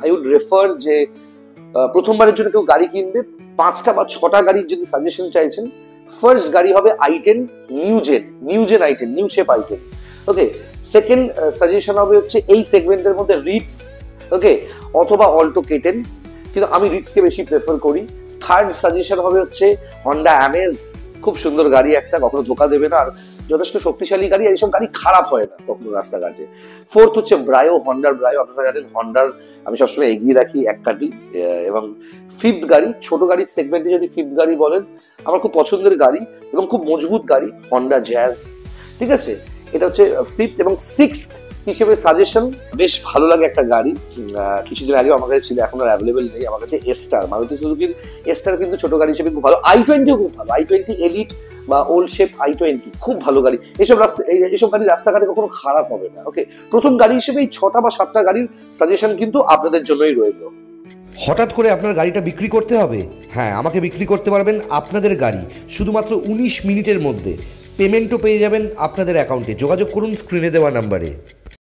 I would refer যে প্রথমবারের জন্য কেউ গাড়ি কিনবে, 5টা বা 6টা গাড়ির যদি সাজেশন চাইছেন, ফার্স্ট গাড়ি হবে i10 new gen i10, new shape i10। Okay, second suggestion হবে হচ্ছে এই সেগমেন্টের মধ্যে রিটস, ওকে, অথবা অল্টো K10, কিন্তু আমি রিটসকে বেশি প্রেফার করি। থার্ড সাজেশন হবে হচ্ছে হন্ডা অ্যামেজ, খুব সুন্দর গাড়ি একটা, কখনো ধোকা দেবে না, আর যথেষ্ট শক্তিশালী গাড়ি, আর এইসব গাড়ি খারাপ হয় না কখনো রাস্তাঘাটে। ফোর্থ হচ্ছে ব্রায়ো, হন্ডার ব্রায়ো, আপনারা জানেন হন্ডার আমি সবসময় এগিয়ে রাখি এক কাটি। এবং ফিফথ গাড়ি, ছোট গাড়ির সেগমেন্টে যদি ফিফথ গাড়ি বলেন, আমার খুব পছন্দের গাড়ি এবং খুব মজবুত গাড়ি, হন্ডা জ্যাজ। ঠিক আছে, এটা হচ্ছে ফিফথ। এবং সিক্সথ হিসেবে সাজেশন, বেশ ভালো লাগে একটা গাড়ি, কিছুদিন আগেও আমার কাছে ছিল, এখন আর অ্যাভেলেবেল নেই, আমার কাছে এস্টার, মারুতি সুজুকির এস্টার কিন্তু ছোট গাড়ি হিসেবে খুব ভালো। i20ও খুব ভালো, i20 এলিট বা ওল্ড শেপ i20 খুব ভালো গাড়ি। এইসব গাড়ি রাস্তাঘাটে কখনো খারাপ হবে না। ওকে, প্রথম গাড়ি হিসেবে এই 6টা বা 7টা গাড়ির সাজেশন কিন্তু আপনাদের জন্যই রইল। হঠাৎ করে আপনার গাড়িটা বিক্রি করতে হবে? হ্যাঁ, আমাকে বিক্রি করতে পারবেন আপনাদের গাড়ি শুধুমাত্র 19 মিনিটের মধ্যে। পেমেন্টও পেয়ে যাবেন আপনাদের অ্যাকাউন্টে। যোগাযোগ করুন স্ক্রিনে দেওয়া নাম্বারে।